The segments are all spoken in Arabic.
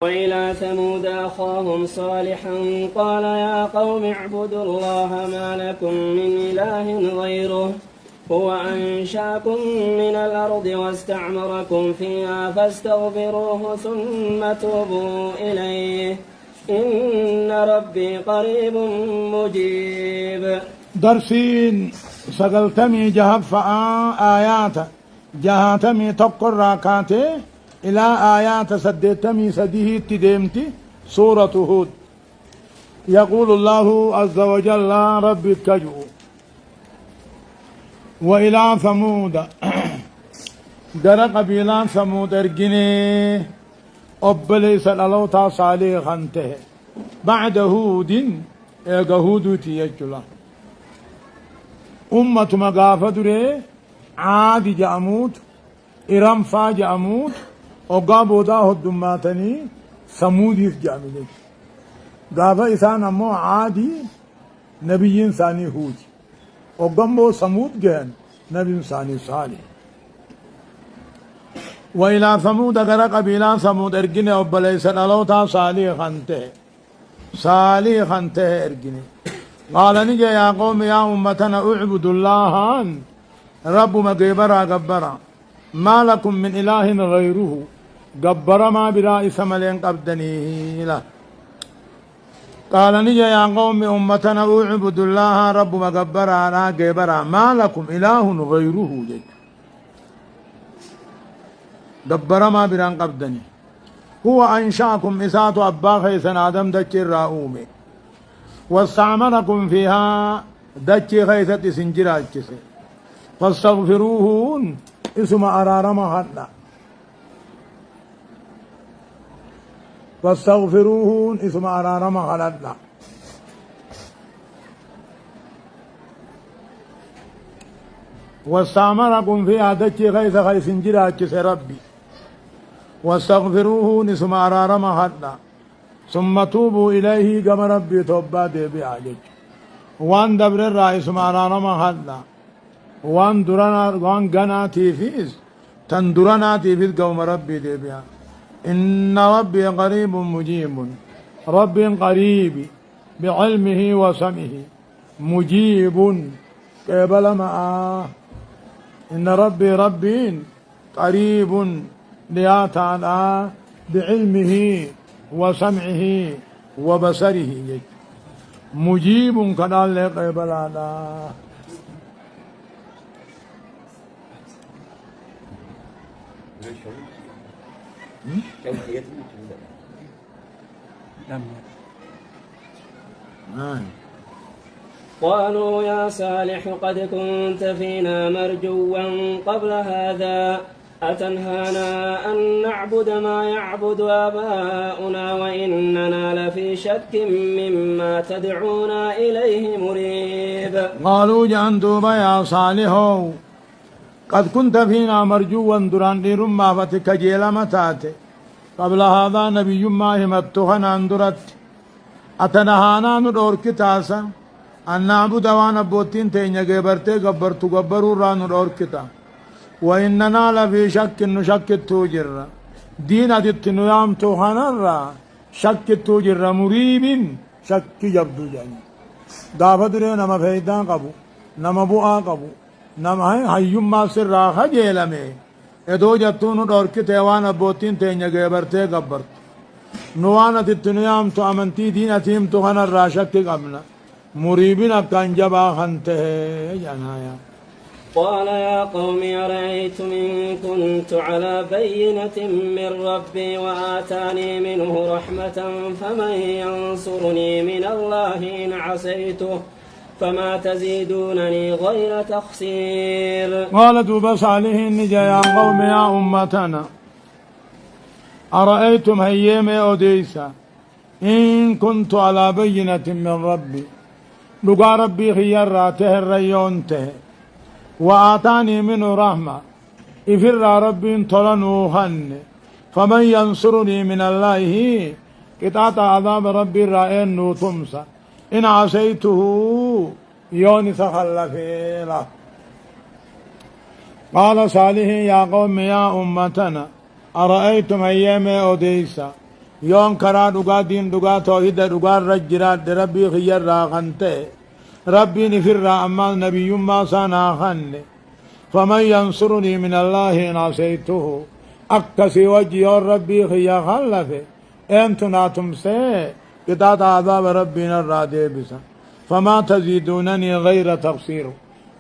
وإلى ثمود أخاهم صالحا قال يا قوم اعبدوا الله ما لكم من إله غيره هو أنشأكم من الأرض واستعمركم فيها فاستغفروه ثم توبوا إليه إن ربي قريب مجيب. درسين سقلتمي جهف آيات جهاتمي تقر راكاتي إلى آيات سديتمي سديه تديمتي سورة هود. يقول الله عز وجل ربي اتجو وإلى ثمود در قبيلان ثمود ارجني أبليس الألوتا صالح انته بعد هود هود تيجلا أمة مغافة دري عاد جاموت إرم فا جاموت وقابودا هدوماتني ثمود جامل غافة إسان أمو عادي نبي إنساني هود وقامبو ثمود جهن نبي إنساني صالح. وإلى ثمود غير قبيلة ثمود ارجني أبليس الألوتا صالح انته ارجني قال نجي يا قوم يا أمتنا اعبدوا الله رب مقبرا قبرا ما لكم من إله غيره قبر ما برائي ثملين قبدنيه له. قال نجي يا قوم أمتنا اعبدوا الله رب مقبرا لا قبرا ما لكم إله غيره جد قبر ما بران قبدني هو أنشأكم إسات أبا خيسن آدم دجي الرؤومي واستعمركم فيها دجي خيسة سنجرات جسي فاستغفروه اسم أرارما حتى فاستغفروه اسم أرارما حتى واستعمركم فيها دجي خيسة خيس سنجرات جسي ربي واستغفروه نسم أرارما حتى ثم توبوا إليه كما ربي توبا دي عجج وان دبر الرئيس أرارما حتى وان درنا وان غناتي فيس تندرناتي فيس كما ربي دي بها إن ربي قريب مجيب ربي قريب بعلمه وسمعه مجيب قبل معه إن ربي قريب ليا تعالى بعلمه وسمعه وبصره مجيب كنال لقبل هذا. قالوا يا صالح قد كنت فينا مرجوا قبل هذا أتنهانا أن نعبد ما يعبد آباؤنا وإننا لفي شك مما تدعونا إليه مريب. قالوا جاندوبا يا صالح قد كنت فينا مرجوا دران رما فتك جيل متات قبل هذا نبي ما همتهنا اندرت أتنهانا ندور كتاسا أن نعبد وانا بوتين تينيا جبرتي قبرتو قبرو را ندور كتا وإننا لفي شك نشك توجر دين أدت نيام توهنا شك توجر مريب شك جبدو جاني دافدري نما فيدان قبو نما بوآ قبو نما هيوم ما سر راخا جيلمي ادو جتونو دورك تيوان بوتين تينيا غيبرتي قبرت نوانا تتنيام تو امنتي دين اتيم توهنا را شك قبنا مريبين أكان جبا خنته جانايا. قال يا قوم أرأيتم إن كنت على بينة من ربي وآتاني منه رحمة فمن ينصرني من الله إن عصيته فما تزيدونني غير تخسير. قالت بصالح النجا يا قوم يا أمتنا أرأيتم هيام أوديسا إن كنت على بينة من ربي لقى ربي خيراته الريونته وآتاني منه رحمة إفر ربي طلنوهن فمن ينصرني من الله قطعة عذاب ربي رأين نوتمسا إن عصيته يوني تخلفي له. قال صالح يا قوم يا أمتنا أرأيتم أيام أوديسا يون كرا دغا دين دغا توحيد دغا رجرات ربي خير راغنته ربي نفر أما نبي ما سانا خن فمن ينصرني من الله إن عصيته أكسي وجه ربي خيا خلفه أنتنا تمسي قطعة عذاب ربنا الرادي بسا فما تزيدونني غير تقصير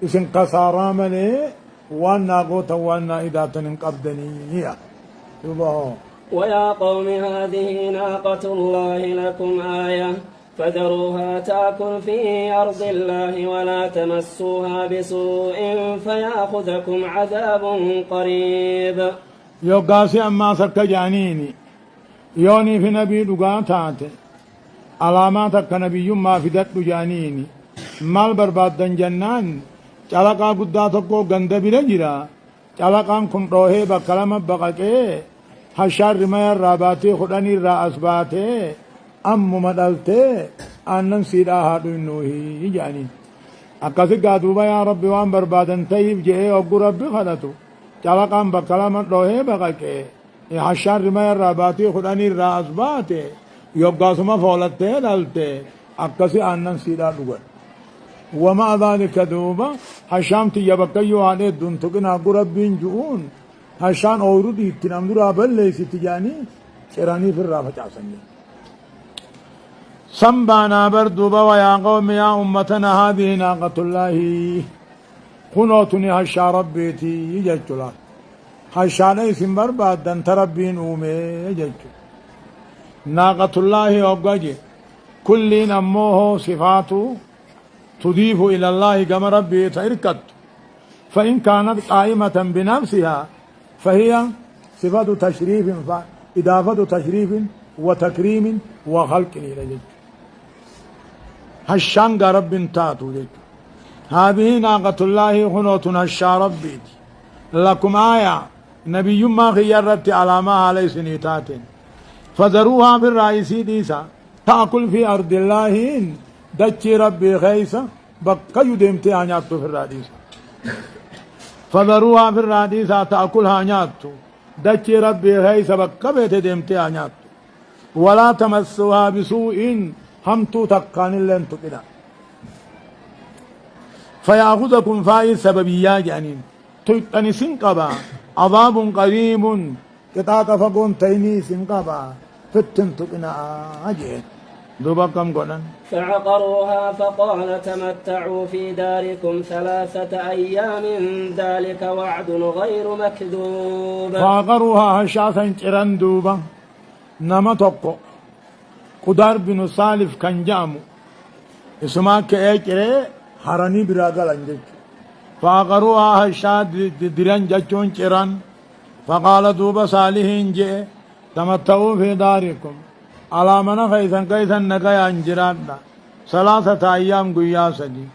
اسم قصارا ملي وانا قوتا وانا إذا تنقبدني هي ويا قوم هذه ناقة الله لكم آية فذروها تأكل في أرض الله ولا تمسوها بسوء فيأخذكم عذاب قريب يوغاسي أما سكا جانيني يوني في نبي دقاتات علامات نبي ما في دت جانيني مال برباد جنان چلقا قداتكو غند بلجرا چلقان كن روحي بكلام بقاكي حشار رمي الراباتي خداني الرأسباتي أم مدلتي أنن سيدا هادو النوهي جاني أكاسي قادوبا يا ربي وان بربادن تيب جئي أقو ربي خدتو چلقان بكلام روحي بقاكي حشار رمي الراباتي خداني الرأسباتي يوغاسما فولتي دلتي أكاسي أنن سيدا دوغن وما ذلك دوبا حشام تيبكيو عليه دنتقنا قربين جؤون حشان أورودي تنام درابل ليسي تجاني شراني في الرافة عسني سنبانا بردوبا ويا قوم يا أمتنا هذه ناقة الله خنوتني حشا ربيتي يججلا حشا ليس برباد دن تربين أومي يججل ناقة الله أبقاجي كل نموه صفاته تضيف إلى الله كما ربي تركت فإن كانت قائمة بنفسها فهي صفة تشريف إضافة تشريف وتكريم وخلق إلى جد هشان رب تاتو جد هذه ناقة الله خنوت هشا ربي لكم آية نبي ما خيرت على ما عليه سنيتات فذروها بالرئيسي ديسا تأكل في أرض الله دچي ربي خيسا بقى يدمتي آنياتو في الراديسة فذروها في الراديسة تأكلها آنياتو دچي ربي خيسا بقى بيت دمتي آنياتو ولا تمسوها بسوء همتو تقان اللين تقنا فيأخذكم فائد سببيا جانين تيتني سنقبا عذاب قريب كتاك فقون تيني سنقبا فتن تقنا أجين دوبكم قولن فعقروها فقال تمتعوا في داركم 3 أيام ذلك وعد غير مكذوب فعقروها هشاسا انشران دوبا نما توقو قدار بن صالف كان جامو اسما كأجره حراني براغل انجج فعقروها هشا دران جچون چران فقال دوبا صالحين جئ تمتعوا في داركم على من كيسن نقيا انجرادنا 3 أيام قيا سدي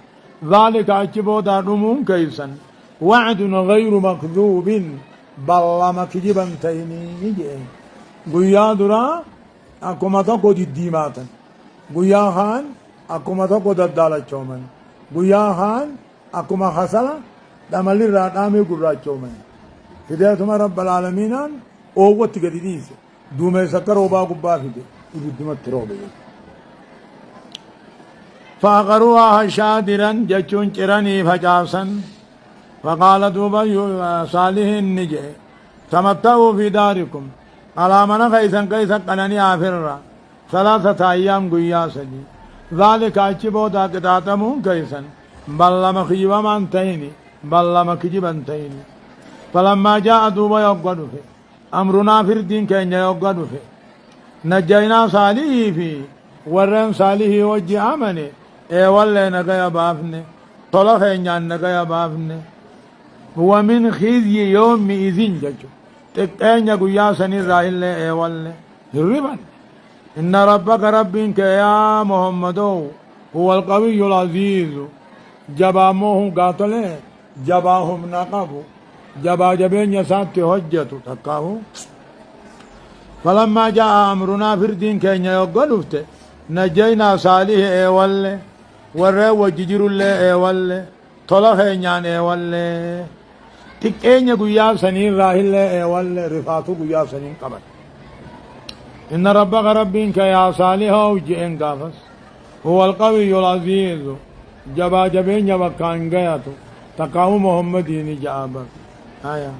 ذلك أجبو دارمون كيسن وعد غير مكذوب بالله مكجبا تيني قيا درا أكما تقو ديماتا قيا خان أكما تقو دالة چومن قيا خان أكما خسلا دمالي راتامي قرى چومن هدايتما رب العالمين اوغت قديديس دومي سكر وبا قبا فيدي يبدمت روبي فاقروها شادرا جچون چراني فجاسا فقال دوبا صالح النجي تمتعوا في داركم على من كيسن قناني آفر 3 أيام قياسني ذلك أجبو دا قطعتمون كيسن بل مخيبا من تيني بل مكجبا تيني فلما جاء دوبا يقعدوا في أمرنا في الدين كأن يقعدوا في نجينا صالحي في ورن صالحي وجه آمني اي والله نقيا بافني طلق انجان نقيا بافني ومن خزي يوم إذن ججو تكتين يقول يا سني راهل اي والله الربا إن ربك ربك يا محمد هو القوي العزيز جباموه قاتله جباهم نقبوا جبا جبين يسات حجة تقاو فلما جاء أمرنا في الدين كأن يقلفت نجينا صالح ايوال ورى وججر الله ايوال طلق انيان ايوال تكين يقويا سنين راهل ايوال رفاتو قويا سنين قبل إن ربك ربك يا صالح وجئن قافس هو القوي العزيز جبا جبين وكان قياتو تقاوم محمدين جابر آية.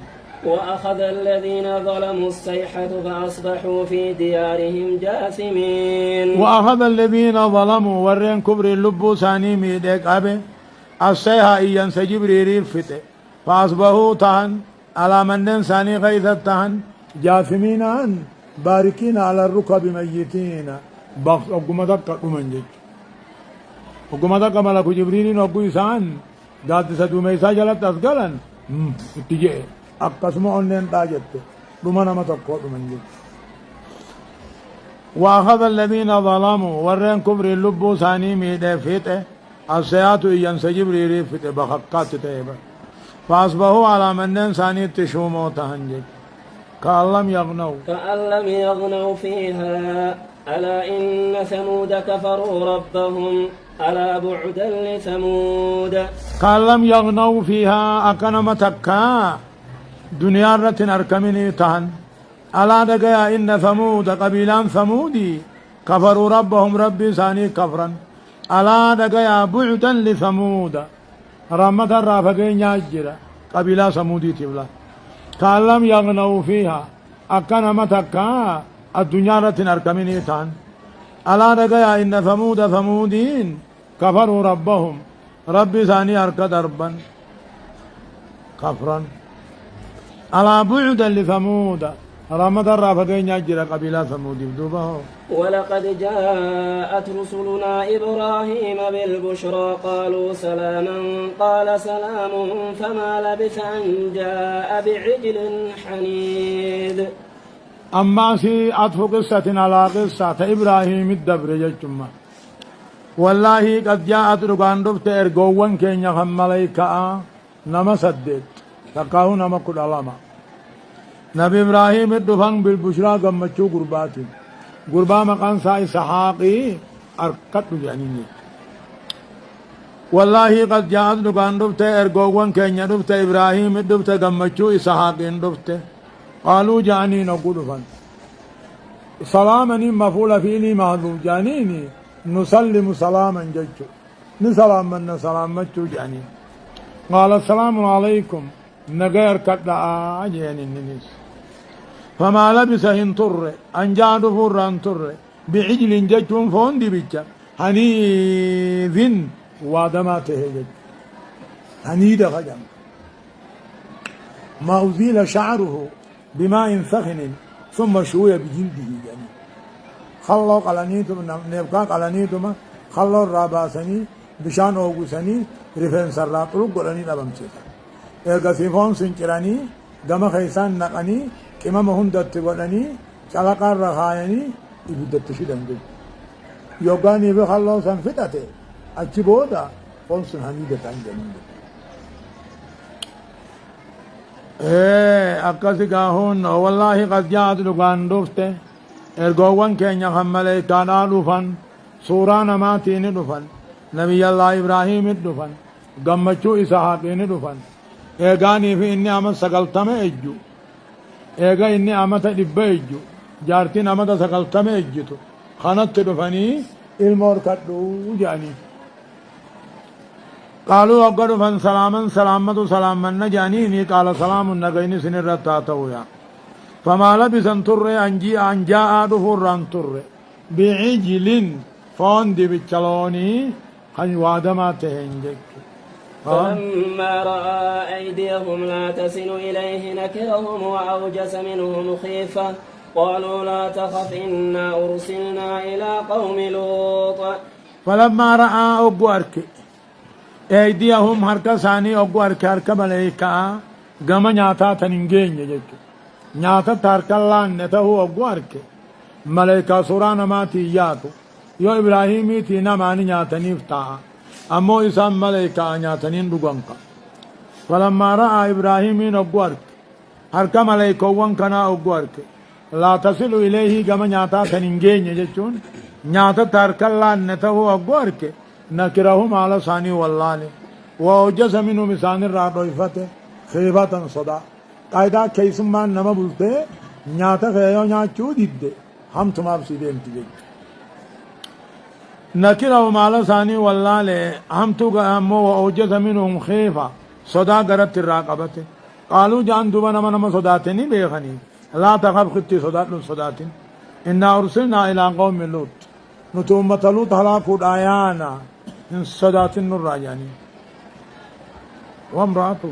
وأخذ الذين ظلموا الصيحة فأصبحوا في ديارهم جاثمين. وأخذ الذين ظلموا ورين كبر اللبو ثاني ميدك أبي الصيحة إيان سجبرير الفتح فأصبحوا تهن على من ثاني غيث تهن جاثمين باركين على الركب ميتين بخص أقومتك أمنجج أقومتك ملك جبريل أقو إسان قاد سدوميسا جلت أسقلا اتجاه أقسم أنين تاجت رمنا متقوط منجج وأخذ الذين ظلموا ورين كبر اللبو ثاني ميدة فتح السيات إيان سجبريل فتح بخقات تيبا فأصبحوا على من ثاني تشوموا تهنجج كأن لم يغنوا فيها ألا إن ثمود كفروا ربهم ألا بعدا لثمود. كأن لم يغنوا فيها أكنم تكا دنيا رتن أركمني تهن ألا دقيا إن ثمود قبيلان ثمودي كفروا ربهم ربي ثاني كفرا ألا دقيا بعدا لثمود رمت الرافقين يجرى قبيلة ثمودي تبلا كأن لم يغنوا فيها أكنا متكا الدنيا رتن أركمني تان ألا دقيا إن ثمود ثمودين كفروا ربهم ربي ثاني أركد دربا كفرا ألا بعدا لثمود رمض الرافقين يجرى قبيلة ثمود بدوبه. ولقد جاءت رسلنا إبراهيم بالبشرى قالوا سلاما قال سلام فما لبث أن جاء بعجل حنيذ. أما سي أطف قصة على قصة إبراهيم الدبر جمع والله قد جاءت رقان دفت إرقوان كين يخم ملائكة نما سدد تقاو نما كل علامة نبي إبراهيم الدفن بالبشرى قمتشو قرباتي قربا مقان ساي سحاقي أرقت جانيني والله قد جاءت رقان دفت إرقوان كين دفت إبراهيم الدفت قمتشو إسحاقين دفت قالوا جاني نقول فن سلامني مفعول فيني محذوف جانيني نسلم سلاما ججو نسلام من سلام مجو جاني قال السلام عليكم نغير كدا جاني الناس فما لبس هنطر ان جاد فران طر بعجل ججو فون دي بيتشا حنيذ وادماته جج حنيد خجم ما أزيل شعره بماء سخن ثم شوي بجلده يعني خلوا قلنيتم نبقى قلنيتم خلوا الراباسني بشان اوغسني رفن سرات رو قلني لبمسيت ارغسيفون سنچراني دم خيسان نقني كما مهندت قلني چلقا رخايني يبدت شدنگ يوغاني بخلوا سنفتته اچي بودا فونسن حميدة تنجنين akkasi gaahun wallahi qad jaat dhugaan dhufte ergoowwan keenya kan maleeykaadhaa dhufan suuraa namaatiini dhufan nabiyyallaa ibraahiimit dhufan gammachuu isahaaqiini dhufan eegaanii fi inni ama 90 ejju eega inni amata 100 ejju jaartiin amata 90 ejjitu kanatti dhufanii ilma horkadhuu jedhanii قالوا أقروا فان سلاما سلامة سلاما نجانيني قال سلام نجيني سنر تاتويا فما لبس أن تر أن جاء دفور أن تر بعجل فان دي بتشلوني خن وادما تهنجك فلما رأى أيديهم لا تصل إليه نكرهم وأوجس منهم خيفة قالوا لا تخف إنا أرسلنا إلى قوم لوط فلما رأى أبوارك أيديهم هركا ثاني أقوى هركا ملائكة قام نياتا تنينجين يجو نياتا تاركالان نتاهو أقوى هركا ملائكة سورانا ما تياتو يو إبراهيمي تينا ماني نياتا نيفتا أمو إسان ملائكة نياتا نيندوغانكا فلما رأى إبراهيمي أقوى هركا ملائكة وانكنا أقوى هركا لا تصل إليه قام نياتا تنينجين يجو نياتا تاركالان نتاهو أقوى هركا نكرهم على ثاني والله ووجس منه مسان الرادويفته خيبة صدا قاعدة كيسمان نما بولته نياتا خيو نياچو ديده همت ما بسيدين تجي نكره مال ثاني والله له همت امو ووجد منهم خيفه صدا غرت الراقبته قالوا جان دوبنا من صداتني بيخني لا تخف خطي صدات صداتين إن أرسلنا إلى قوم لوط نتوم لوط هلاك آيانا من صدات الراجاني وامرأته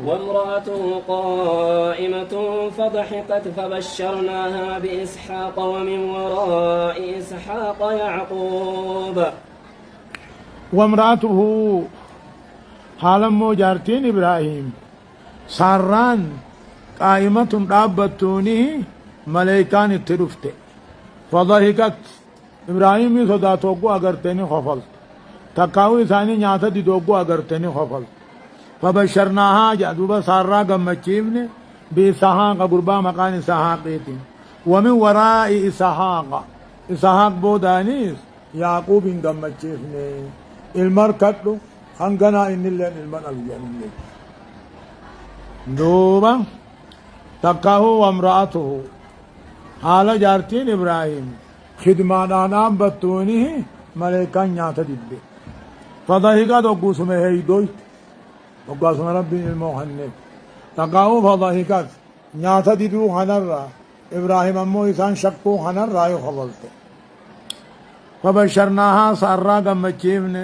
قائمة فضحكت فبشرناها بإسحاق ومن وراء إسحاق يعقوب وامرأته حالا موجارتين إبراهيم ساران قائمة دابتوني ملائكان الترفت فضحكت إبراهيم صداتوكو أغرتني خفل تقاوي ثاني نياتا دي دوكو أغرتني خفل فبشرناها جادوبا سارا غمچيفني بإسحاق قربا مكان إسحاقيتين ومن وراء إسحاق بودانيس يعقوب غمچيفني المركتلو خنغنا إن الله المن الجنة دوبا تقاه وامرأته حال جارتين إبراهيم خدمان آنام بطوني ملائكان نياتا دبي فضحكا دوكو سمه هيدوي وقاسم ربي الموحنك تقاو فضحكت نياتا ديدو خنرا إبراهيم أمو إسان شكو خنرا يخبلت فبشرناها سارا غمچيفن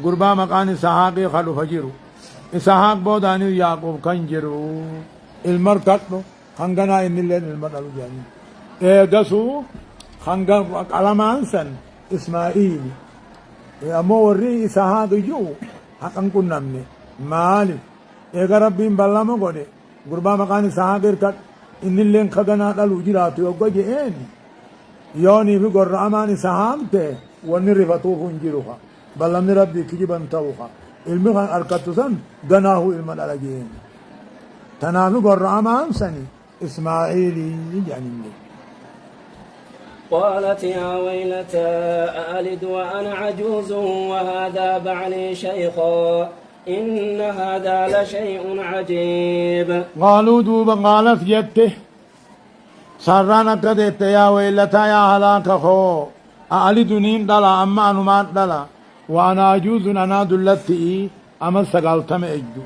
قربا مكان إسحاق خلو فجرو إسحاق بوداني يعقوب كنجرو المركتلو خنغنا إن اللين المدلو جاني إيقسو خنغن قلمان سن إسماعيل أمو وري إسحاق جو حقن كنمني مالي إيقا ربين بلما قولي قربا مكان إسحاق إركت إن اللين خغنا دلو جراتو يوغو جئين يوني في قرر أمان إسحاق تي ونرفتو فنجروها بلما ربي كجبان توخا ilmi kan arkattu san ganaahu ilma dhalageen tanaafi gorra'amaan sani ismaa'iilii jedhaniin قالت يا ويلتى أألد وأنا عجوز وهذا بعلي شيخا إن هذا لشيء عجيب قالوا دوبا قالت جته سرانا كدت يا ويلتى يا هلاك خو أألد نين دلا أما أنمات دلا وأنا عجوز أنا دلتي أما سقلتم أجدو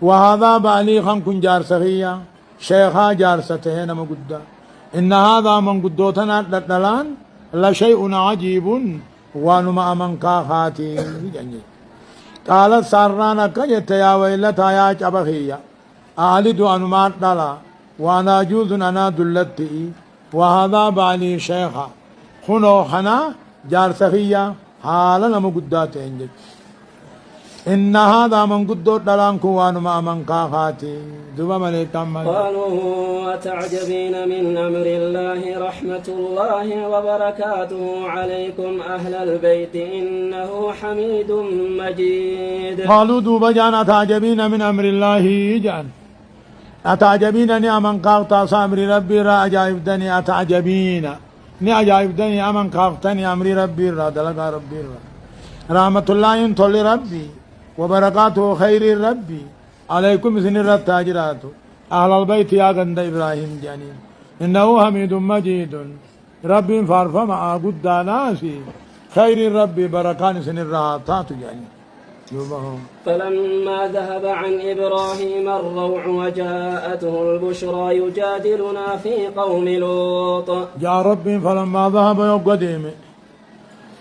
وهذا بعلي خنكن جارسخية شيخا جارسته نما قد إن هذا من قدوتنا دلان لشيء عجيب وانما من كاخاتي قالت سارانا كجت يا ويلتا يا جبخية أعلد أنمات دلا وأنا عجوز أنا دلتي وهذا بعلي شيخا خنو خنا جارسخية حالا نمو قدات انجد إن هذا من قدوت دلانكو وانما من كاخاتي دوبا مليكا قالوا وتعجبين من أمر الله رحمة الله وبركاته عليكم أهل البيت إنه حميد مجيد قالوا دوبا جان أتعجبين من أمر الله جان أتعجبين نعمن كاختا سامر ربي را أجائب دني أتعجبين ني عجائب دني امن كافتني امري ربي را دلقا ربي را رحمة الله ينطل ربي وبركاته خير ربي عليكم سن التاجرات أهل البيت يا غند إبراهيم جانين إنه حميد مجيد ربي فارفما قد ناسي خير ربي بركان سن الرهاتات جانين فلما ذهب عن إبراهيم الروع وجاءته البشرى يجادلنا في قوم لوط يا ربي فلما ذهب يقدم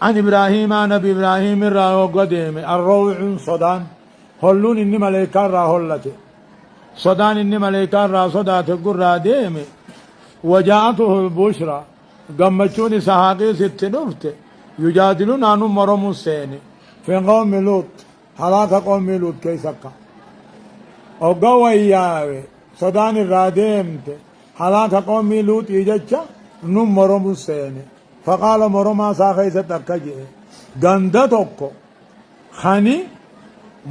عن إبراهيم نبي إبراهيم را يقدم الروع صدان هلون إني ملائكة را هلته صدان إني ملائكة را صدات قرى ديم وجاءته البشرى قمتشوني سحاقي ست نفت يجادلون عنه مرم السين في قوم لوط هلاك قوم لوط كيسكا وقوى إياه صدان الراديمت هلاك قوم لوط يجتشا نم مرم السين فقال مرما ساخي ستكجي غندتوكو خاني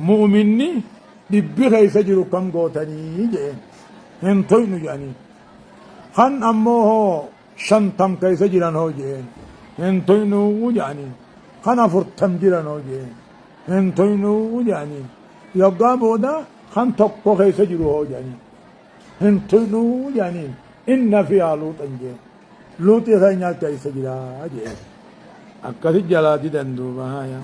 مؤمني دبي خيس جرو كم غوتني جين هنتوينو يعني خان أموه شنتم كيس جران هو جين هنتوينو يعني خان فرتم جران هو جين هنتوينو يعني يبقى بودا خان توكو خيس جرو هو يعني هنتوينو يعني إن في لوط جين لوطي خينيا كيس جرا أجي أكثر جلاتي دندوبا هايا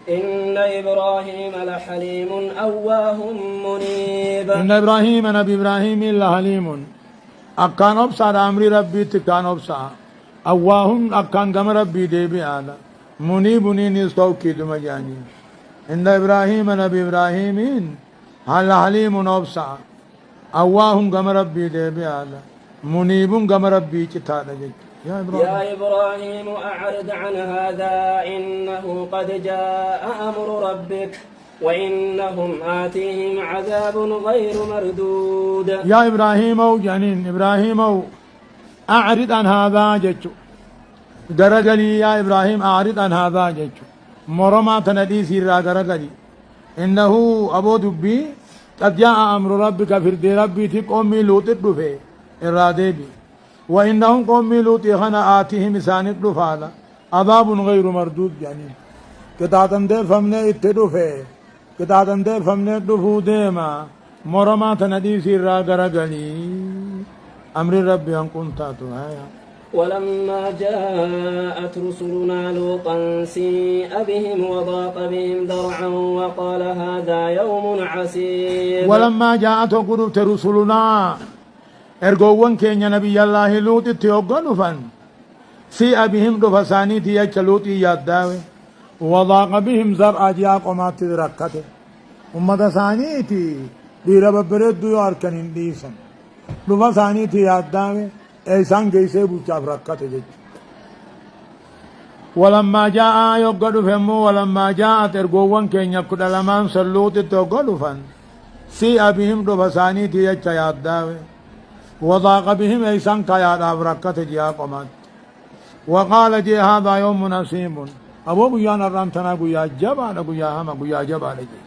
إن إبراهيم لحليم أواه منيب. إن إبراهيم نبي إبراهيم لحليم أكان أبصى أمر ربي تكان أبصى أواهم أكان قم ربي ديبي آلا منيب نستوكي دمجاني إن إبراهيم نبي إبراهيم هل حليم أبصى أواهم قم ربي ديبي آلا منيب قم ربي تتانا جيك يا إبراهيم أعرض عن هذا إنه قد جاء أمر ربك وإنهم آتيهم عذاب غير مردود. يا إبراهيم أو جنين إبراهيم أو أعرض عن هذا جيك غرغلي يا إبراهيم أعرض عن هذا جيك مرما تندي سيرا غرغلي إنه أبو دبي قد جاء أمر ربك في ربي تقومي لوط الدفه إرادي بي وإنهم قوم لوط خنا آتيهم إسانك دفالا عذاب غير مردود يعني كتاتن دير فمنا اتدفه كتاتن دير فمنا دفو ديما مرما تندي سيرا غرغلي أمر ربي أن كنت هايا ولما جاءت رسلنا لوطا سيء بهم وضاق بهم ذرعا وقال هذا يوم عسير. ولما جاءت قلوب رسلنا ergoowwan keenya nabiyyallaahi luuxitti hogga dhufan si'a bihim dhufa isaaniiti jecha luuxii yaaddaawe wadaaqa bihim zar'a ji'aa qomaatti rakkate ummata isaaniiti dhiira babbareedduu yoo harkan hin dhiisan dhufa isaaniiti yaaddaawe isaan geessee bulchaaf rakkate jechu walammaa jaa'aa yogga dhufe immoo walammaa jaa'at ergoowwan keenya kudha lamaan san luuxitti hogga dhufan si'a bihim dhufa isaaniiti jecha yaaddaawe وضاق بهم إيسان كايا بركة جيا قمات وقال جي هذا يوم نسيم أبو بيان الرمتنا قويا جبا قويا هما قويا جبا لجي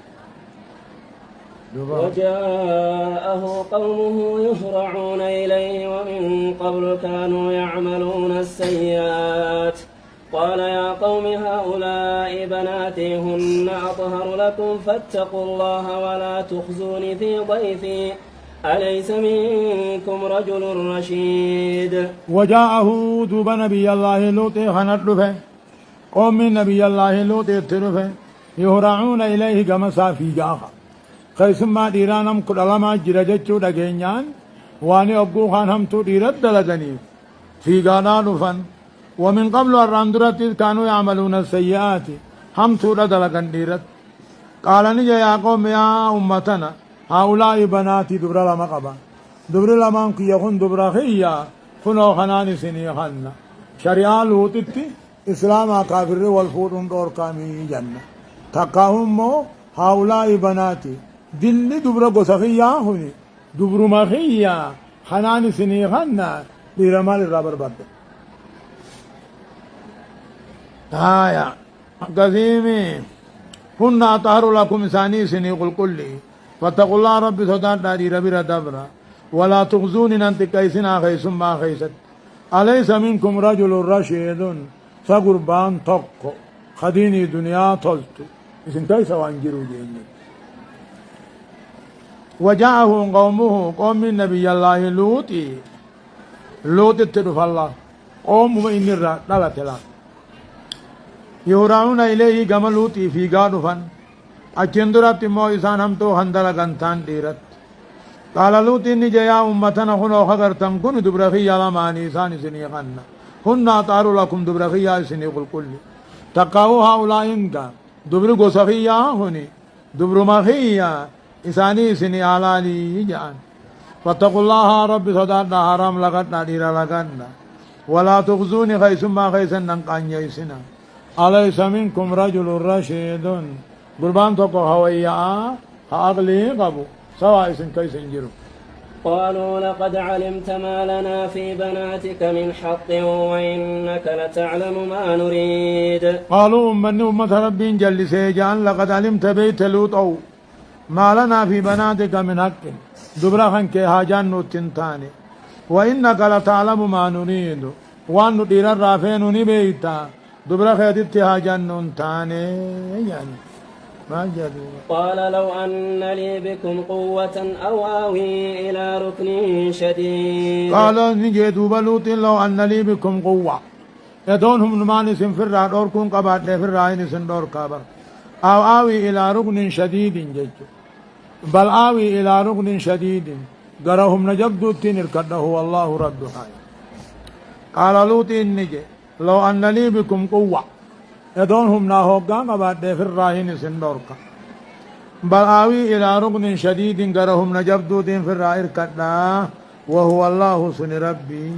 وجاءه قومه يهرعون إليه ومن قبل كانوا يعملون السيئات قال يا قوم هؤلاء بناتي هن أطهر لكم فاتقوا الله ولا تخزوني في ضيفي أليس منكم رجل رشيد. وجاءه دوب نبي الله لوط خنرفه قوم نبي الله لوط ترفه يهرعون إليه كما في جاخا خيسما ديرانم كلما جرجتشو دغينيان واني أبو خان هم تو ديرت دلغني في غانا نفن ومن قبل الراندرات كانوا يعملون السيئات هم تو دلغن ديرت قال نجا يا قوم يا أمتنا هؤلاء بناتي دبر لما قبا دبر لما كي يكون دبر خيا خنو خناني سني خنا شريعة لوتتي إسلام كافر والفورون دور كامي جنة تكاهم مو هؤلاء بناتي دل دبر قصخيا هني دبر ما خيا خناني سني خنا لرمال الرابر بد هايا قديمي كنا أطهر لكم ثاني سني قل كلي فاتقوا الله ربي صدار داري ربي ردبرا ولا تخزوني أنت كيسنا خيسم ما خيست أليس منكم رجل رشيد فقربان طق خديني دنيا طلت إذن كيس وانجروا جيني وجاءه قومه قوم النبي الله لوط اترف الله قوم إن الرأى يهرعون إليه كما لوطي في قادفا أكندرات مو إسان هم تو هندلا غنتان ديرت قال لوط إني جيا أمتنا خنو خغرتم كن دبرخي يالا ماني إسان سني خنا هن أطارو لكم دبرخي يا سني قل كل تقاو هؤلاء إنك دبر غسخي يا هني دبر مخي إساني سني علالي جان فاتقوا الله رب صدارنا حرام لغتنا ديرا لغتنا ولا تخزوني خيسما خيسن ننقان يسنا أليس منكم رجل رشيد قربان توقع هويا هأغلي قبو سواء اسم كيس انجرو قالوا لقد علمت ما لنا في بناتك من حق وإنك لتعلم ما نريد. قالوا من أمة ربي جل سيجان لقد علمت بيت لوط أو ما لنا في بناتك من حق دبرخن كي هاجان نوتنتاني وإنك لتعلم ما نريد وأن ندير الرافين نبيتا دبرخ يدت هاجان نوتاني يعني ما جدوا قال لو أن لي بكم قوة أو آوي إلى ركن شديد قال نجدوا بلوط لو أن لي بكم قوة يدونهم نمان سن فرع دوركم قبات فرع سن دور كابر أو آوي إلى ركن شديد جج بل آوي إلى ركن شديد قرهم نجبدوا التنر كده والله رد حي قال لوط نجي لو أن لي بكم قوة يدونهم ناهوغان قبات فرع سن دور كابر بل آوي إلى ركن شديد قرهم نجبدوا التنر فرع كده وهو الله سن ربي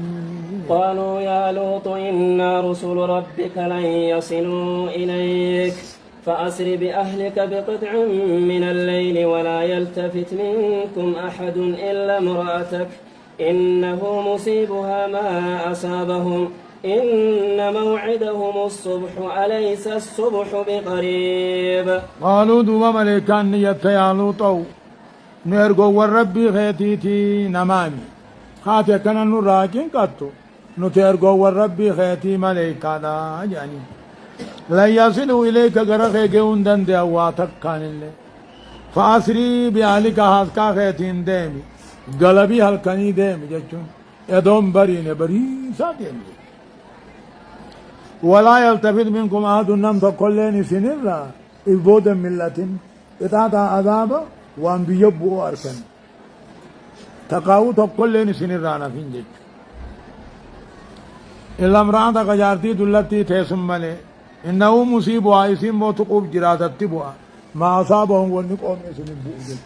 قالوا يا لوط إنا رسل ربك لن يصلوا إليك فأسر بأهلك بقطع من الليل ولا يلتفت منكم أحد إلا امرأتك إنه مصيبها ما أصابهم إن موعدهم الصبح أليس الصبح بقريب قالوا دوما ملكان يا لوط نرجو والربي خيتيتي نمامي خاتي كان نراكين قطو نترجو والربي خيتي ملائكة يعني لا يصلوا إليك غرق جون دند أواتك كان الله فأسري بأهلك هاسكا خيتين ديمي غلبي هلكني ديمي جتشون يدوم برين بريسا ديمي ولا يلتفت منكم أحد نم تقولين سنرا إبود ملة إتاتا عذاب وان بيبو أركن تقاو تقولين سنرا نفين جتشون إلا امرأة قجارتي دلتي تيسم ملي إنه مصيبها اسم وتقوب جراتت بها ما أصابهم ونقوم اسم بؤجل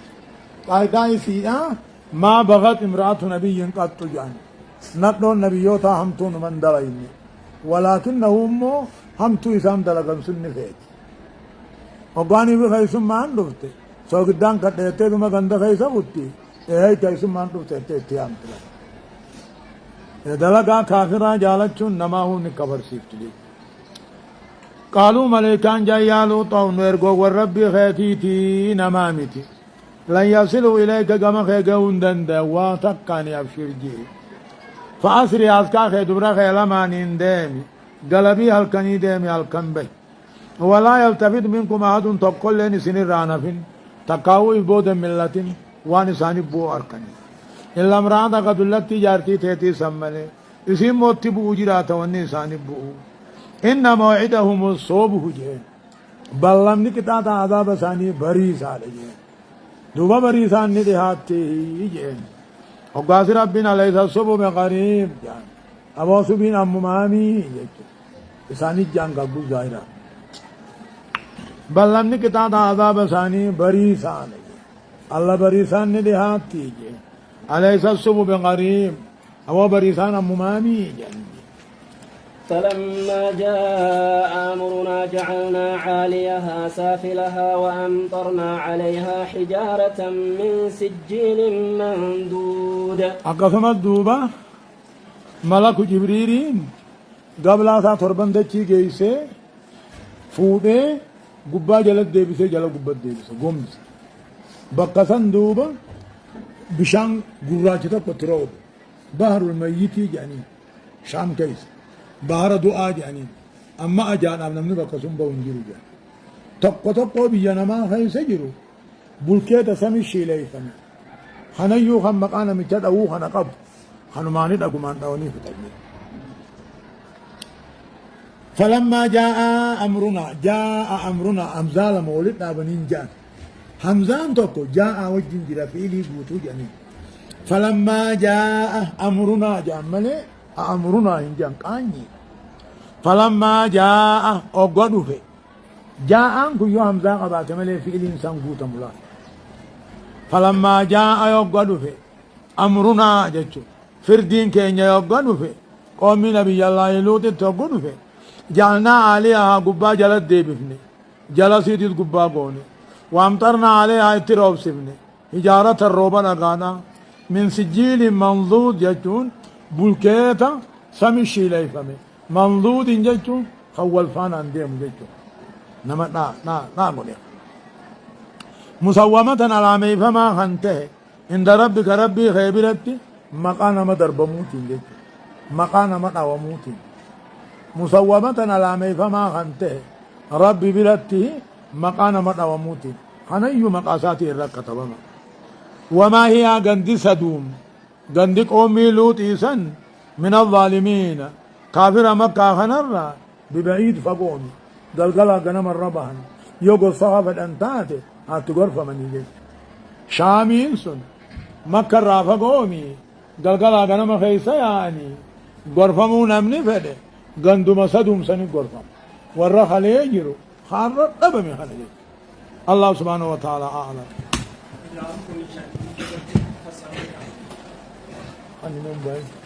قاعدة سيئة ما بغت امرأة نبي قد جان نقل النبيوتا همتون من دلين ولكنه همتو إسام دلقم سن فيت وقاني بخيسم ما عندفت سو قدان قد ايتي ما قند خيسا بطي ايه كيسم ما عندفت ايتي همتلا دلقا كافرا جالتشون نما هو نكبر سيفتلي قالوا ملكان جايالو طون ورغو والربي خيتيتي نمامتي لن يصلوا إليك كما خيقون دند واتقاني أبشر جي فأسري أذكا خي دبرا خي لمانين ديمي قلبي هلكني ديمي هلكن ولا يلتفت منكم أحد تقول لني سنر رانفين تقاوي بود ملة وانساني بو أركني إلا امرأة قد التي جارتي تيتي سمني اسم موتي بو جرات ونساني بو إن موعدهم الصبح جين بلمني كتاتا عذاب ثاني بريس على جين دوبا بريسان ندهاتي جين وقاس ربنا ليس الصبح بقريب جان أبو سبين أمامي ثاني جان قبو ظاهرة بلمني كتاتا عذاب ثاني بريس على جين الله بريسان ندهاتي جين أليس الصبح بقريب أبو بريسان أمامي جان فلما جاء أمرنا جعلنا عاليها سافلها وأمطرنا عليها حجارة من سجيل منضود أقسم الدوبة ملك جبريل قبل أن تربان دچي جيسي فوده قبا جلد ديبسي جلد قبا ديبسي قمز بقسم دوبة بشان قراجة قطرود بحر الميتي يعني شام كيس بحر دعاء يعني أما أجانا من نبقى قسم بونجرو جان تقو بيانا ما خير سجرو بلكيت سمي الشيلي فمي خنيو خم مقانا مجد أو خنقب خنماني دقمان دوني فتجمي فلما جاء أمرنا أمزال مولدنا بنين جان همزان توكو جاء وجن جرا فيلي بوتو جاني فلما جاء أمرنا جامله أمرنا إنجان كاني فلما جاء أقعدوا في جاء أنكو يو همزة قبات ملي في الإنسان قوتا ملا فلما جاء يقعدوا في أمرنا جتشو فردين كينيا يقعدوا في قومي نبي الله يلوت تقعدوا في جعلنا عليها قبا جلد دي بفني جلسي دي قبا قوني وامطرنا عليها اتروب سفني حجارة الروبا نقانا من سجيل منضود جتشون بلكيتا سمي شيلي فمي منضود جتشون خول فان عندهم جتشون نما نا قولي مسومة على مي فما خنته عند ربك ربي خيبرتي مقانا ما دربموتين جتشون مقانا ما قوموتين مسومة على مي فما خنته ربي برتي مقانا مرأة وموتي خنيو مقاساتي الرقة بما وما هي غندي سدوم غندي قومي لوط إيسان من الظالمين كافر مكة خنرة ببعيد فقومي قلقلا غنم الربهن يقول صحابة أنتاتي هاتقرف من يجي شامين سن مكة رافقومي قلقلا غنم خيسا يعني غرفمون أمني فده غندو سدوم سني غرفم ورخ عليه يجرو خارر دبمي خليه الله سبحانه وتعالى أعلم خلينا نبدأ